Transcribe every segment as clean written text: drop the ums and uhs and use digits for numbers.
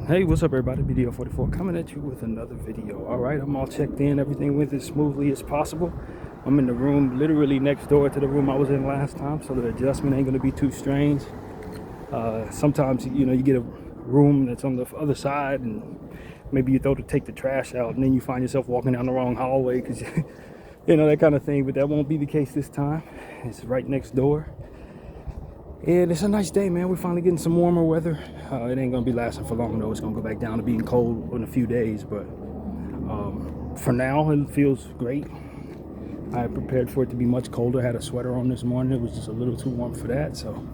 Hey, what's up everybody? Bdf coming at you with another video. Alright, I'm all checked in. Everything went as smoothly as possible. I'm in the room literally next door to the room I was in last time, so the adjustment ain't going to be too strange. Sometimes, you get a room that's on the other side and maybe you throw to take the trash out and then you find yourself walking down the wrong hallway because, that kind of thing. But that won't be the case this time. It's right next door. And it's a nice day, man. We're finally getting some warmer weather. It ain't gonna be lasting for long though. It's gonna go back down to being cold in a few days, but for now it feels great. I prepared for it to be much colder. Had a sweater on this morning. It was just a little too warm for that. So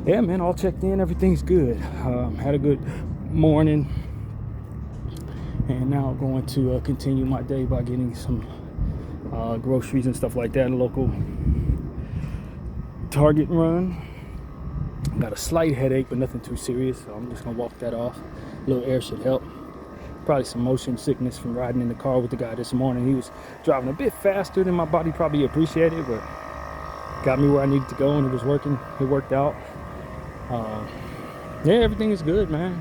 yeah, man, all checked in. Everything's good. Had a good morning, and now I'm going to continue my day by getting some groceries and stuff like that. A local Target run. Got a slight headache, but nothing too serious, so I'm just gonna walk that off. A little air should help. Probably some motion sickness from riding in the car with the guy this morning. He was driving a bit faster than my body probably appreciated, but got me where I needed to go, and it was working. It worked out. Yeah, everything is good, man.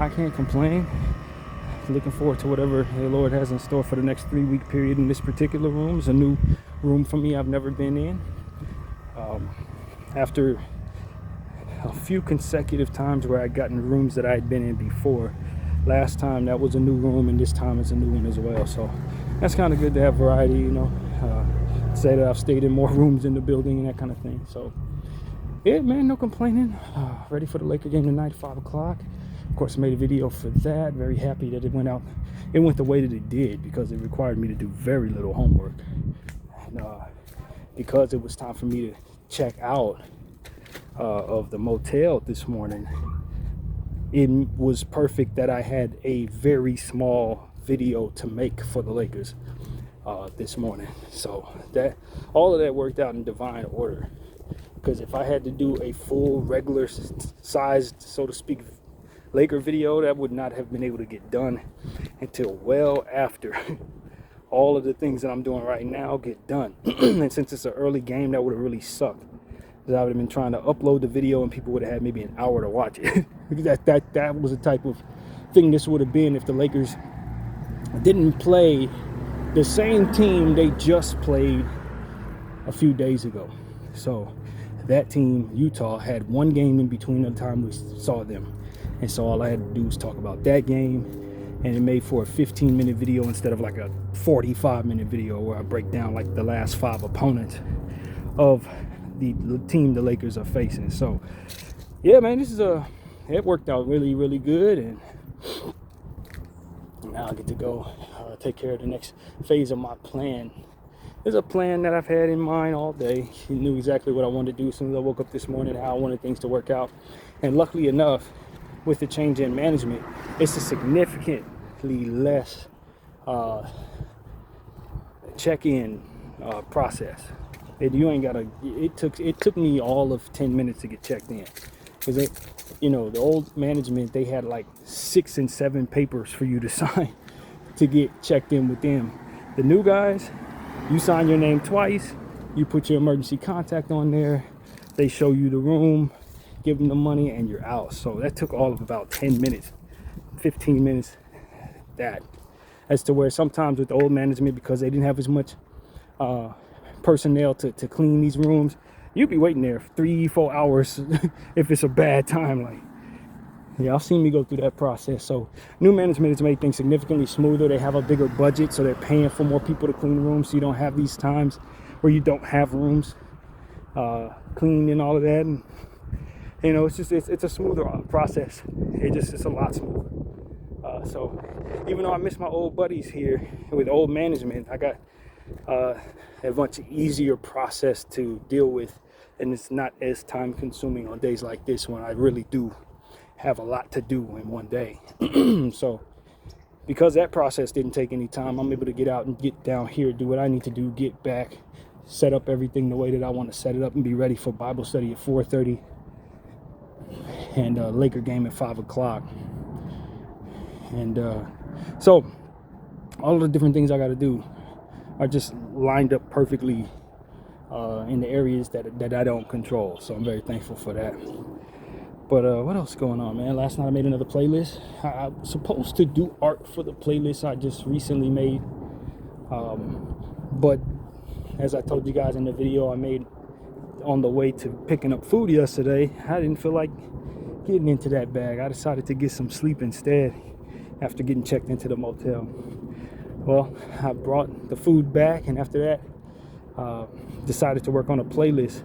I can't complain. Looking forward to whatever the Lord has in store for the next 3-week period in this particular room. It's a new room for me I've never been in. After a few consecutive times where I'd gotten rooms that I had been in before. Last time that was a new room, and this time it's a new one as well. So that's kind of good to have variety, say that I've stayed in more rooms in the building and that kind of thing. So yeah, man, no complaining. Ready for the Laker game tonight, 5 o'clock. Of course, I made a video for that. Very happy that it went out. It went the way that it did because it required me to do very little homework. And because it was time for me to check out of the motel this morning, it was perfect that I had a very small video to make for the Lakers this morning. So that all of that worked out in divine order, because if I had to do a full regular sized, so to speak, Laker video, that would not have been able to get done until well after all of the things that I'm doing right now get done. And since it's an early game, that would have really sucked. I would have been trying to upload the video and people would have had maybe an hour to watch it. that was the type of thing this would have been if the Lakers didn't play the same team they just played a few days ago. So that team, Utah, had one game in between the time we saw them. And so all I had to do was talk about that game, and it made for a 15-minute video instead of like a 45-minute video where I break down like the last 5 opponents of the team the Lakers are facing. So yeah, man, it worked out really, really good, and now I get to go take care of the next phase of my plan. There's a plan that I've had in mind all day. I knew exactly what I wanted to do as soon as I woke up this morning, how I wanted things to work out. And luckily enough, with the change in management, it's a significantly less check-in process. It took me all of 10 minutes to get checked in, because the old management, they had like 6 and 7 papers for you to sign to get checked in with them. The new guys, you sign your name twice, you put your emergency contact on there, they show you the room, give them the money, and you're out. So that took all of about 10 minutes, 15 minutes. As to where sometimes with the old management, because they didn't have as much personnel to clean these rooms, you'd be waiting there 3-4 hours if it's a bad time. Like, yeah, I've seen me go through that process. So new management has made things significantly smoother. They have a bigger budget, so they're paying for more people to clean the rooms, so you don't have these times where you don't have rooms cleaned and all of that. And it's a smoother process. It's a lot smoother. So even though I miss my old buddies here with old management, I got a much easier process to deal with, and it's not as time consuming on days like this when I really do have a lot to do in one day. So because that process didn't take any time, I'm able to get out and get down here, do what I need to do, get back, set up everything the way that I want to set it up, and be ready for Bible study at 4:30 and Laker game at 5 o'clock. And so all of the different things I got to do are just lined up perfectly in the areas that I don't control. So I'm very thankful for that. But what else going on, man? Last night I made another playlist. I was supposed to do art for the playlist I just recently made. But as I told you guys in the video I made on the way to picking up food yesterday, I didn't feel like getting into that bag. I decided to get some sleep instead after getting checked into the motel. Well, I brought the food back, and after that, decided to work on a playlist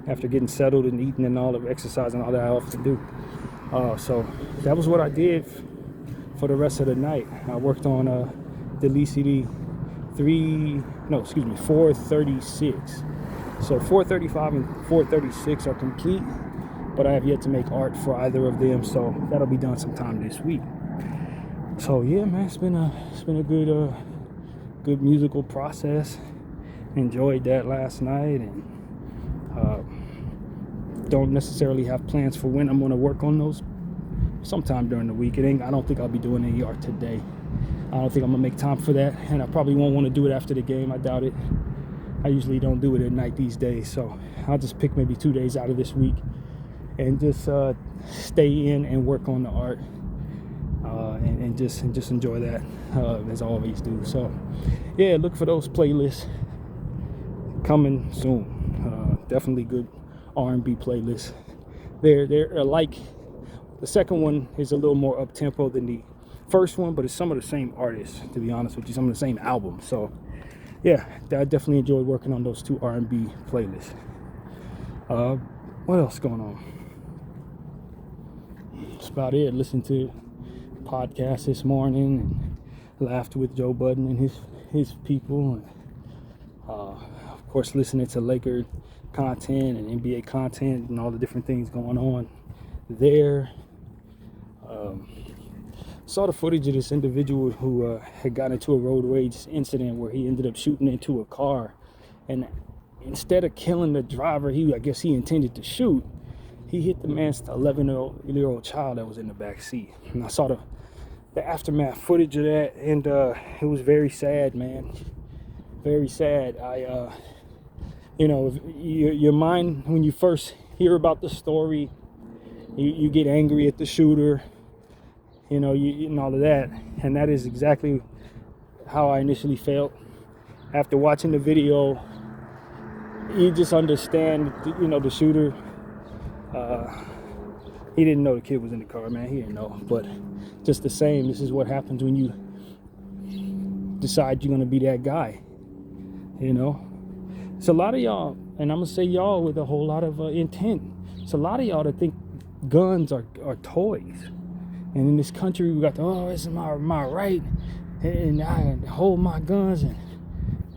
after getting settled and eating and all the exercise and all that I often do. So that was what I did for the rest of the night. I worked on the LCD 436. So 435 and 436 are complete, but I have yet to make art for either of them, so that'll be done sometime this week. So yeah, man, it's been a good musical process. Enjoyed that last night, and don't necessarily have plans for when I'm going to work on those. Sometime during the week. I don't think I'll be doing any art today. I don't think I'm gonna make time for that, and I probably won't want to do it after the game. I doubt it. I usually don't do it at night these days, so I'll just pick maybe 2 days out of this week and just stay in and work on the art, and just enjoy that as I always do. So yeah, look for those playlists coming soon. Definitely good R&B playlists. They're like, the second one is a little more up tempo than the first one, but it's some of the same artists, to be honest with you, some of the same albums. So yeah, I definitely enjoyed working on those two R&B playlists. What else going on? That's about it. Listened to podcast this morning and laughed with Joe Budden and his people, and of course listening to Laker content and NBA content and all the different things going on there. Saw the footage of this individual who had gotten into a road rage incident where he ended up shooting into a car, and instead of killing the driver I guess he intended to shoot, he hit the man's 11-year-old child that was in the back seat. And I saw the aftermath footage of that, and it was very sad, man. Very sad. Your mind, when you first hear about the story, you get angry at the shooter, and all of that. And that is exactly how I initially felt. After watching the video, you just understand, the shooter, he didn't know the kid was in the car, man. He didn't know. But just the same, this is what happens when you decide you're going to be that guy, It's a lot of y'all, and I'm going to say y'all with a whole lot of intent. It's a lot of y'all that think guns are toys. And in this country, we got this is my right, and I hold my guns, and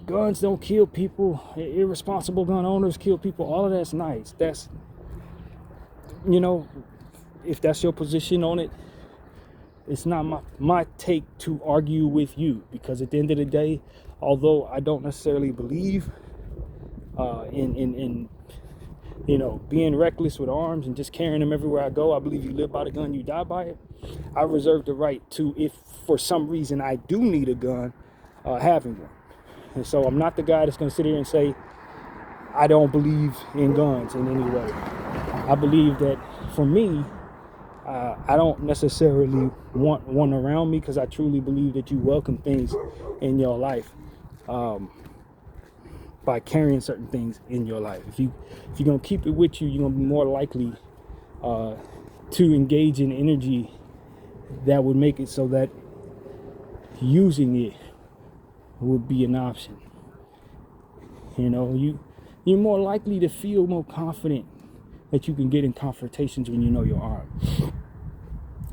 guns don't kill people. Irresponsible gun owners kill people. All of that's nice. That's, if that's your position on it, it's not my take to argue with you, because at the end of the day, although I don't necessarily believe in being reckless with arms and just carrying them everywhere I go, I believe you live by the gun, you die by it. I reserve the right to, if for some reason I do need a gun, having one. And so I'm not the guy that's going to sit here and say I don't believe in guns in any way. I believe that for me, I don't necessarily want one around me, because I truly believe that you welcome things in your life by carrying certain things in your life. If you're going to keep it with you, you're going to be more likely to engage in energy that would make it so that using it would be an option. You're more likely to feel more confident that you can get in confrontations when you're armed.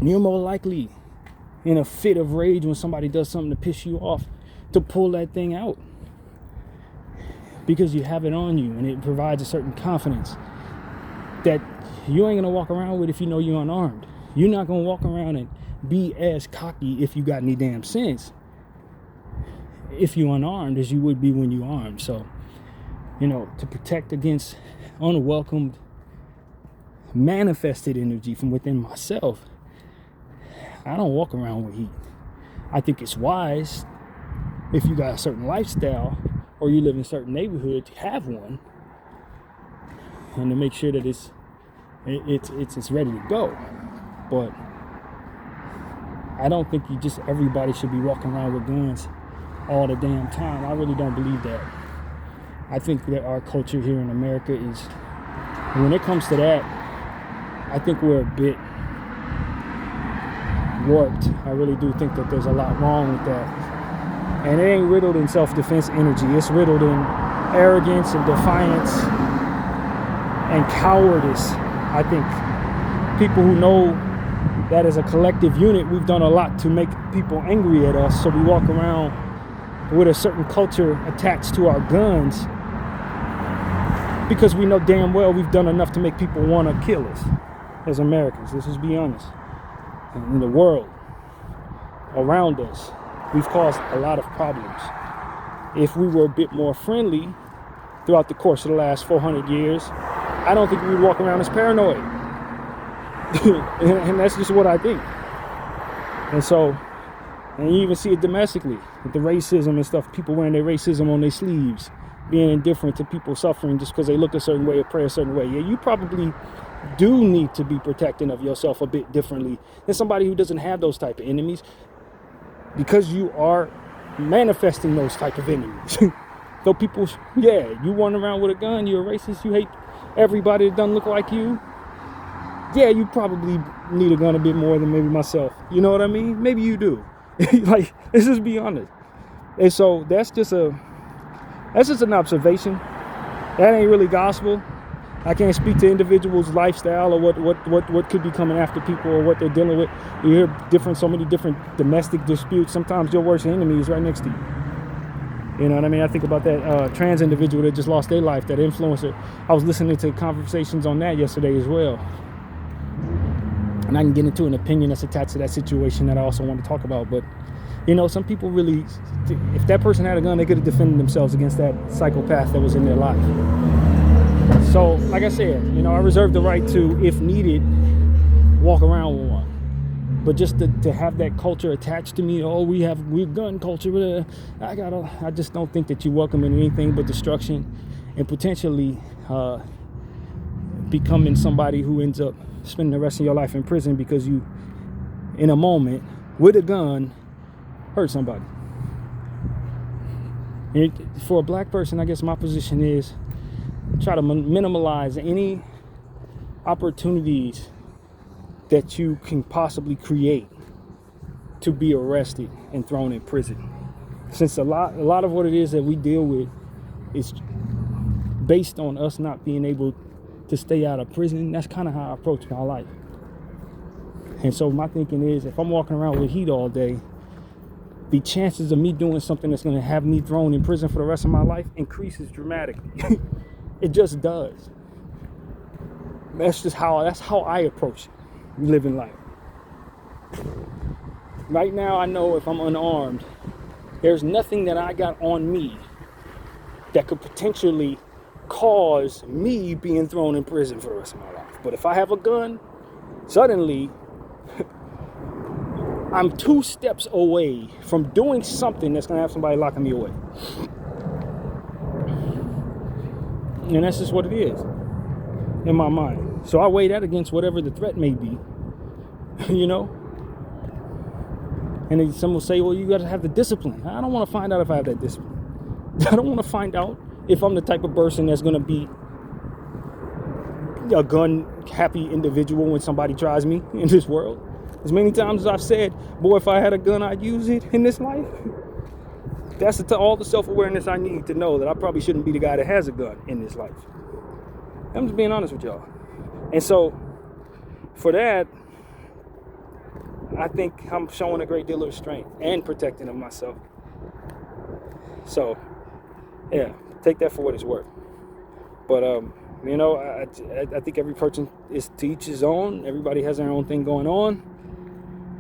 You're more likely, in a fit of rage, when somebody does something to piss you off, to pull that thing out, because you have it on you, and it provides a certain confidence that you ain't gonna walk around with if you know you're unarmed. You're not gonna walk around and be as cocky, if you got any damn sense, if you're unarmed, as you would be when you're armed. So, to protect against unwelcomed manifested energy from within myself, I don't walk around with heat. I think it's wise, if you got a certain lifestyle or you live in a certain neighborhood, to have one, and to make sure that it's it's ready to go. But I don't think everybody should be walking around with guns all the damn time. I really don't believe that. I think that our culture here in America is, when it comes to that, I think we're a bit warped. I really do think that there's a lot wrong with that. And it ain't riddled in self-defense energy. It's riddled in arrogance and defiance and cowardice. I think people who know that as a collective unit, we've done a lot to make people angry at us. So we walk around with a certain culture attached to our guns because we know damn well we've done enough to make people want to kill us as Americans. Let's just be honest. And in the world around us, we've caused a lot of problems. If we were a bit more friendly throughout the course of the last 400 years, I don't think we would walk around as paranoid. And that's just what I think. And you even see it domestically with the racism and stuff, people wearing their racism on their sleeves, being indifferent to people suffering just because they look a certain way or pray a certain way. Yeah, you probably do need to be protecting of yourself a bit differently than somebody who doesn't have those type of enemies, because you are manifesting those type of enemies. So people, you run around with a gun, you're a racist, you hate everybody that doesn't look like you. Yeah, you probably need a gun a bit more than maybe myself. You know what I mean? Maybe you do. Like, let's just be honest. And so that's just an observation. That ain't really gospel. I can't speak to individuals' lifestyle or what could be coming after people or what they're dealing with. You hear so many different domestic disputes. Sometimes your worst enemy is right next to you. You know what I mean? I think about that trans individual that just lost their life, that influencer. I was listening to conversations on that yesterday as well. And I can get into an opinion that's attached to that situation that I also want to talk about. But, some people really, if that person had a gun, they could have defended themselves against that psychopath that was in their life. So, like I said, I reserve the right to, if needed, walk around with one. But just to have that culture attached to me, we're gun culture. I just don't think that you welcome in anything but destruction and potentially becoming somebody who ends up spending the rest of your life in prison because you, in a moment, with a gun, hurt somebody. And for a black person, I guess my position is try to minimize any opportunities that you can possibly create to be arrested and thrown in prison. Since a lot of what it is that we deal with is based on us not being able to stay out of prison, that's kind of how I approach my life. And so my thinking is, if I'm walking around with heat all day, the chances of me doing something that's going to have me thrown in prison for the rest of my life increases dramatically. It just does. That's how I approach it, living life. Right now, I know if I'm unarmed, there's nothing that I got on me that could potentially cause me being thrown in prison for the rest of my life. But if I have a gun, suddenly I'm 2 steps away from doing something that's going to have somebody locking me away. And that's just what it is in my mind. So I weigh that against whatever the threat may be, And then some will say, well, you got to have the discipline. I don't want to find out if I have that discipline. I don't want to find out if I'm the type of person that's going to be a gun-happy individual when somebody tries me in this world. As many times as I've said, boy, if I had a gun, I'd use it in this life. That's all the self-awareness I need to know that I probably shouldn't be the guy that has a gun in this life. I'm just being honest with y'all. And so, for that, I think I'm showing a great deal of strength and protecting of myself. So, yeah, take that for what it's worth. But, I think every person is to each his own. Everybody has their own thing going on.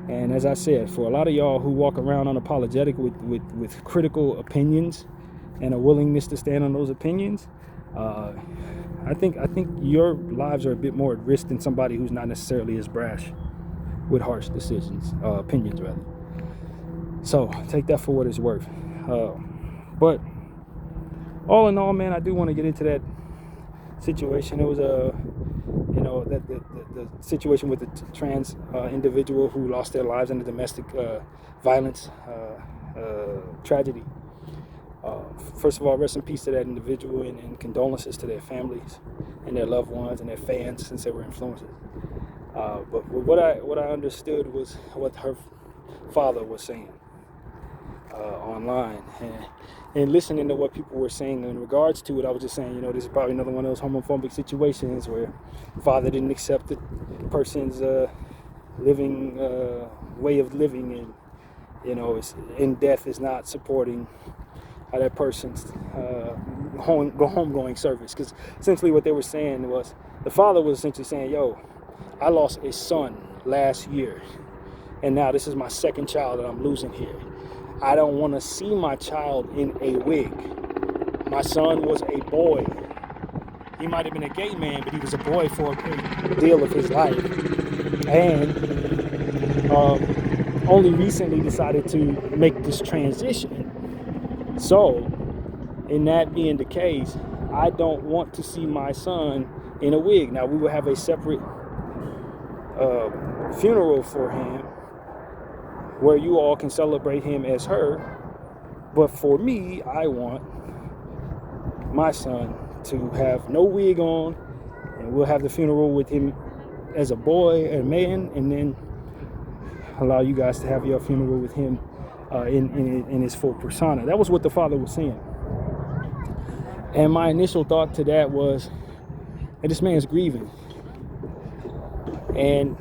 And as I said, for a lot of y'all who walk around unapologetic with critical opinions and a willingness to stand on those opinions, I think your lives are a bit more at risk than somebody who's not necessarily as brash with harsh opinions rather. So take that for what it's worth. But all in all, man, I do want to get into that situation. It was the situation with the trans individual who lost their lives in the domestic violence tragedy. First of all, rest in peace to that individual, and condolences to their families and their loved ones and their fans, since they were influencers. But what I understood was what her father was saying online, and listening to what people were saying in regards to it. I was just saying, this is probably another one of those homophobic situations where father didn't accept the person's living way of living, and in death is not supporting that person's homegoing service. Because essentially what they were saying was, the father was essentially saying, I lost a son last year, and now this is my second child that I'm losing here. I don't want to see my child in a wig. My son was a boy. He might have been a gay man, but he was a boy for a great deal of his life, and only recently decided to make this transition. So, in that being the case, I don't want to see my son in a wig. Now, we will have a separate funeral for him where you all can celebrate him as her. But for me, I want my son to have no wig on, and we'll have the funeral with him as a boy, a man, and then allow you guys to have your funeral with him in his full persona. That was what the father was saying. And my initial thought to that was, hey, this man's grieving. And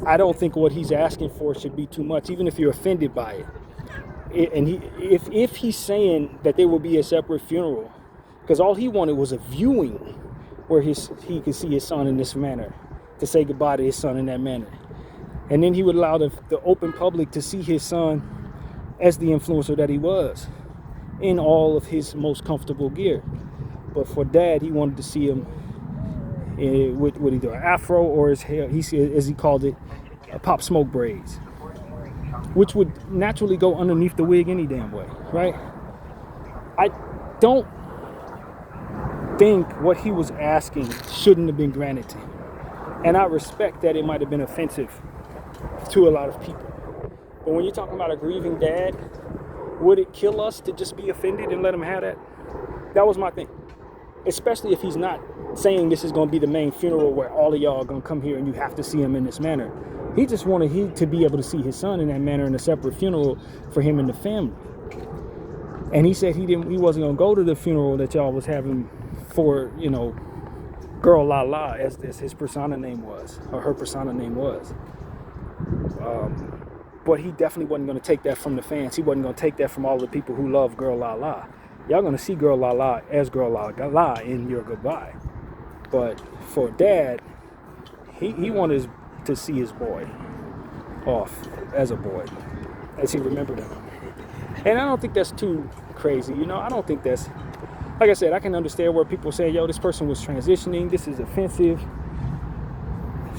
I don't think what he's asking for should be too much, even if you're offended by it. And if he's saying that there will be a separate funeral, because all he wanted was a viewing where he could see his son in this manner, to say goodbye to his son in that manner. And then he would allow the open public to see his son as the influencer that he was, in all of his most comfortable gear. But for dad, he wanted to see him with either an afro or his hair, as he called it, pop smoke braids, which would naturally go underneath the wig any damn way, right? I don't think what he was asking shouldn't have been granted to him. And I respect that it might have been offensive to a lot of people. But when you're talking about a grieving dad, would it kill us to just be offended and let him have that? That was my thing. Especially if he's not saying this is going to be the main funeral where all of y'all are going to come here and you have to see him in this manner. He just wanted to be able to see his son in that manner in a separate funeral for him and the family. And he said he wasn't going to go to the funeral that y'all was having for, Girl La La, as his persona name was, or her persona name was. But he definitely wasn't going to take that from the fans. He wasn't going to take that from all the people who love Girl La La. Y'all going to see Girl La La as Girl La La in your goodbye. But for dad, he wanted to see his boy off as a boy, as he remembered him. And I don't think that's too crazy. I don't think that's, like I said, I can understand where people say, this person was transitioning, this is offensive.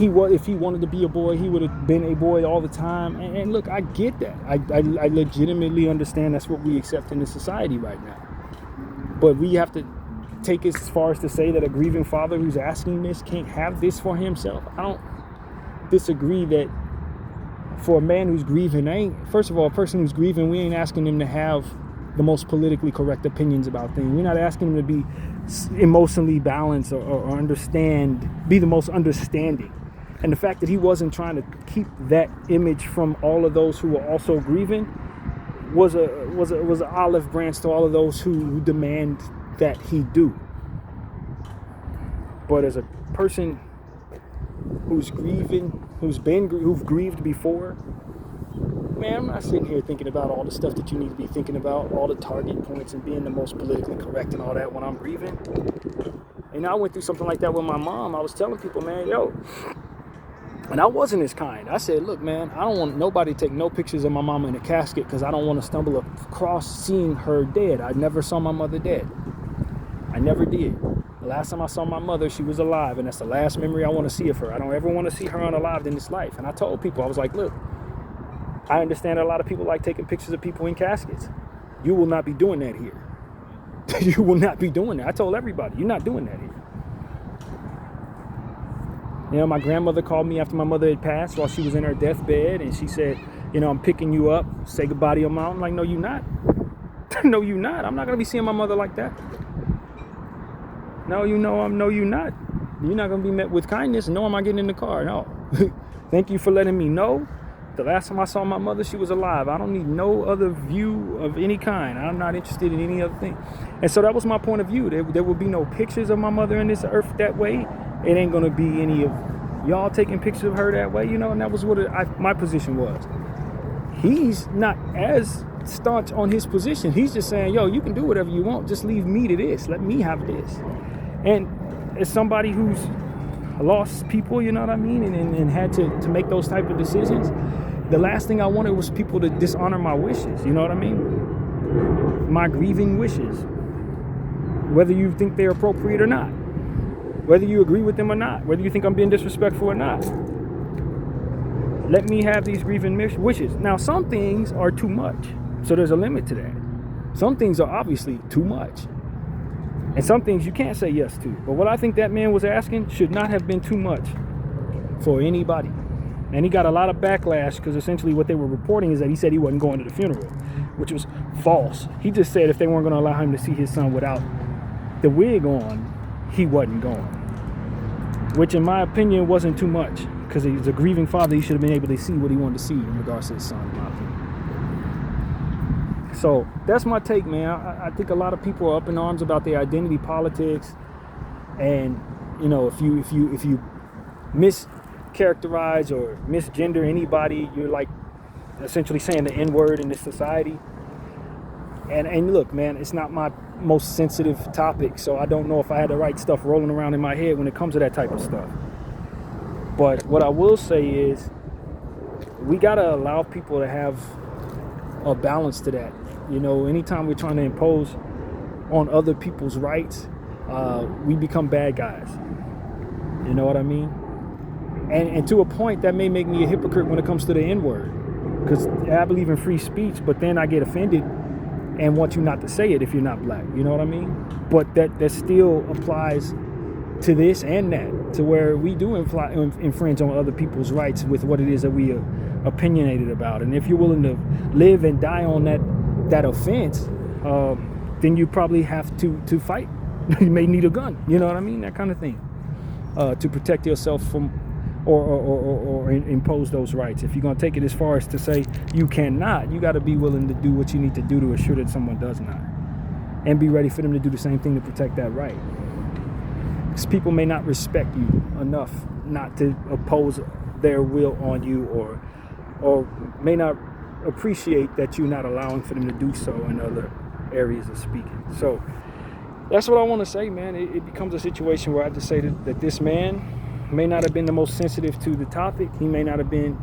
If he wanted to be a boy, he would have been a boy all the time. And look, I get that. I legitimately understand that's what we accept in this society right now. But we have to take it as far as to say that a grieving father who's asking this can't have this for himself. I don't disagree that for a man who's grieving, first of all, a person who's grieving, we ain't asking them to have the most politically correct opinions about things. We're not asking them to be emotionally balanced or be the most understanding. And the fact that he wasn't trying to keep that image from all of those who were also grieving was an olive branch to all of those who demand that he do. But as a person who's grieving, who've grieved before, man, I'm not sitting here thinking about all the stuff that you need to be thinking about, all the target points and being the most politically correct and all that when I'm grieving. And I went through something like that with my mom. I was telling people, man, and I wasn't as kind. I said, look, man, I don't want nobody to take no pictures of my mama in a casket because I don't want to stumble across seeing her dead. I never saw my mother dead. I never did. The last time I saw my mother, she was alive, and that's the last memory I want to see of her. I don't ever want to see her unalived in this life. And I told people, I was like, look, I understand that a lot of people like taking pictures of people in caskets. You will not be doing that here. You will not be doing that. I told everybody, you're not doing that here. You know, my grandmother called me after my mother had passed while she was in her deathbed, and she said, you know, I'm picking you up, say goodbye to your mom. I'm like, no, you're not. No, you're not. I'm not going to be seeing my mother like that. No, you're not. You're not going to be met with kindness. No, am I getting in the car? No. Thank you for letting me know. The last time I saw my mother, she was alive. I don't need no other view of any kind. I'm not interested in any other thing. And so that was my point of view. There will be no pictures of my mother in this earth that way. It ain't going to be any of y'all taking pictures of her that way, you know, and that was what my position was. He's not as staunch on his position. He's just saying, yo, you can do whatever you want. Just leave me to this. Let me have this. And as somebody who's lost people, you know what I mean, and had to make those type of decisions, the last thing I wanted was people to dishonor my wishes, you know what I mean? My grieving wishes. Whether you think they're appropriate or not. Whether you agree with them or not, whether you think I'm being disrespectful or not. Let me have these grieving wishes. Now, some things are too much, so there's a limit to that. Some things are obviously too much, and some things you can't say yes to. But what I think that man was asking should not have been too much for anybody. And he got a lot of backlash because essentially what they were reporting is that he said he wasn't going to the funeral, which was false. He just said if they weren't going to allow him to see his son without the wig on, he wasn't going, which in my opinion wasn't too much, because he's a grieving father. He should have been able to see what he wanted to see in regards to his son, in my opinion. So that's my take, man. I think a lot of people are up in arms about their identity politics, and you know, if you mischaracterize or misgender anybody, you're like essentially saying the N-word in this society. And look, man, it's not my most sensitive topic, so I don't know if I had the right stuff rolling around in my head when it comes to that type of stuff. But what I will say is we gotta allow people to have a balance to that. You know, anytime we're trying to impose on other people's rights, we become bad guys. You know what I mean? And to a point, that may make me a hypocrite when it comes to the N-word, because I believe in free speech, but then I get offended and want you not to say it if you're not black. You know what I mean? But that still applies to this and that, to where we do infringe on other people's rights with what it is that we are opinionated about. And if you're willing to live and die on that offense, then you probably have to fight. You may need a gun. You know what I mean? That kind of thing, to protect yourself from or impose those rights. If you're going to take it as far as to say you cannot, you got to be willing to do what you need to do to assure that someone does not, and be ready for them to do the same thing to protect that right. Because people may not respect you enough not to oppose their will on you, or may not appreciate that you're not allowing for them to do so in other areas of speaking. So that's what I want to say, man. It becomes a situation where I have to say that this man may not have been the most sensitive to the topic. He may not have been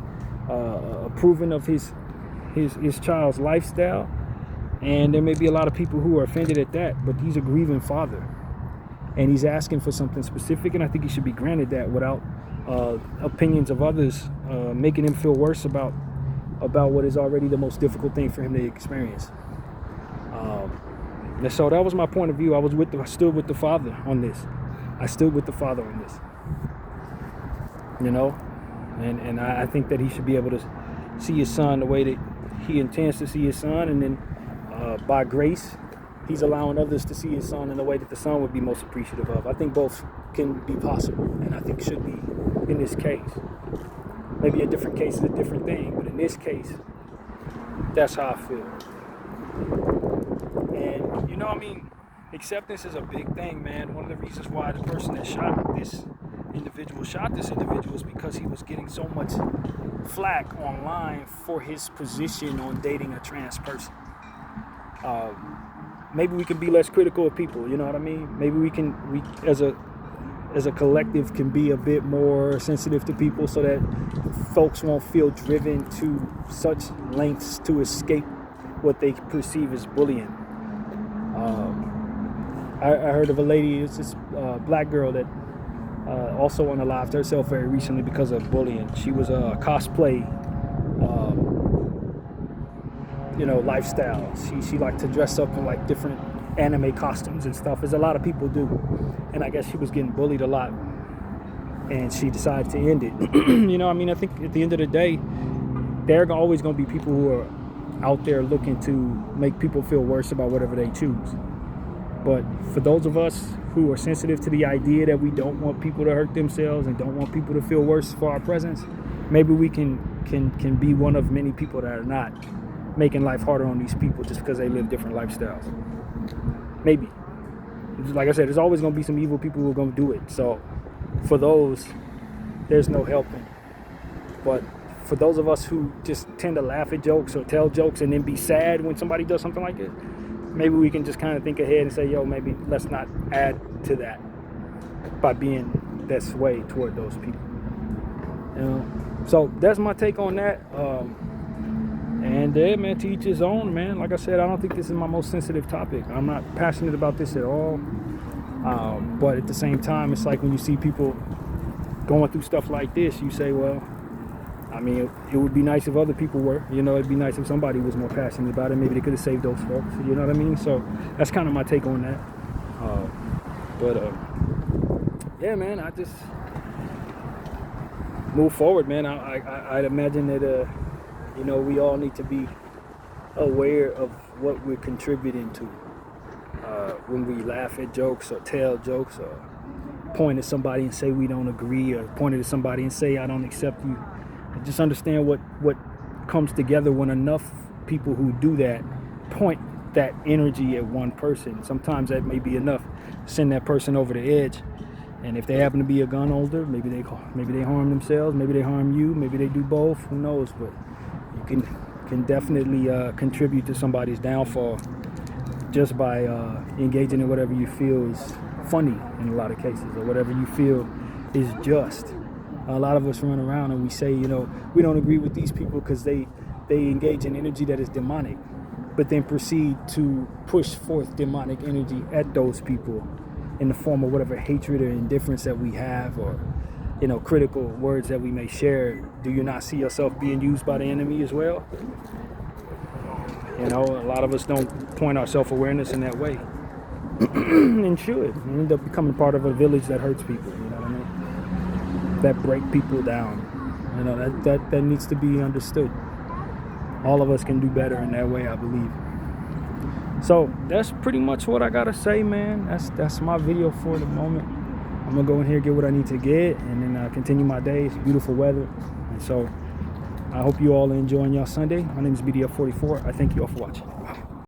approving of his child's lifestyle, and there may be a lot of people who are offended at that, but he's a grieving father, and he's asking for something specific, and I think he should be granted that without opinions of others making him feel worse about what is already the most difficult thing for him to experience. And so that was my point of view. I stood with the father on this. You know, and I think that he should be able to see his son the way that he intends to see his son, and then by grace, he's allowing others to see his son in the way that the son would be most appreciative of. I think both can be possible, and I think should be in this case. Maybe a different case is a different thing, but in this case, that's how I feel. And, you know, I mean, acceptance is a big thing, man. One of the reasons why the person that shot this individual is because he was getting so much flack online for his position on dating a trans person. Maybe we can be less critical of people, you know what I mean? Maybe we as a collective can be a bit more sensitive to people, so that folks won't feel driven to such lengths to escape what they perceive as bullying. I heard of a lady, it's this black girl that also unalived herself very recently because of bullying. She was a cosplay, lifestyle. She liked to dress up in like different anime costumes and stuff, as a lot of people do. And I guess she was getting bullied a lot and she decides to end it. You know, I mean, I think at the end of the day, there are always going to be people who are out there looking to make people feel worse about whatever they choose. But for those of us who are sensitive to the idea that we don't want people to hurt themselves and don't want people to feel worse for our presence, maybe we can be one of many people that are not making life harder on these people just because they live different lifestyles. Maybe. Like I said, there's always going to be some evil people who are going to do it. So for those, there's no helping. But for those of us who just tend to laugh at jokes or tell jokes and then be sad when somebody does something like this, maybe we can just kind of think ahead and say, yo, maybe let's not add to that by being this way toward those people. You know? So that's my take on that. And yeah, man, to each his own, man. Like I said, I don't think this is my most sensitive topic. I'm not passionate about this at all. But at the same time, it's like when you see people going through stuff like this, you say, well, I mean, it would be nice if other people were. You know, it'd be nice if somebody was more passionate about it. Maybe they could have saved those folks. You know what I mean? So that's kind of my take on that. Yeah, man, I just move forward, man. I'd imagine that, you know, we all need to be aware of what we're contributing to when we laugh at jokes or tell jokes or point at somebody and say we don't agree, or point at somebody and say I don't accept you. Just understand what comes together when enough people who do that point that energy at one person. Sometimes that may be enough to send that person over the edge. And if they happen to be a gun holder, maybe they harm themselves, maybe they harm you, maybe they do both. Who knows? But you can definitely contribute to somebody's downfall just by engaging in whatever you feel is funny in a lot of cases, or whatever you feel is just. A lot of us run around and we say, you know, we don't agree with these people because they engage in energy that is demonic, but then proceed to push forth demonic energy at those people in the form of whatever hatred or indifference that we have, or, you know, critical words that we may share. Do you not see yourself being used by the enemy as well? You know, a lot of us don't point our self-awareness in that way. And should. We end up becoming part of a village that hurts people, you know what I mean? That break people down. You know, that needs to be understood. All of us can do better in that way, I believe. So that's pretty much what I gotta say, man. That's my video for the moment. I'm gonna go in here, get what I need to get, and then continue my day. It's beautiful weather, and so I hope you all are enjoying y'all Sunday. My name is Bdf 44. I thank you all for watching.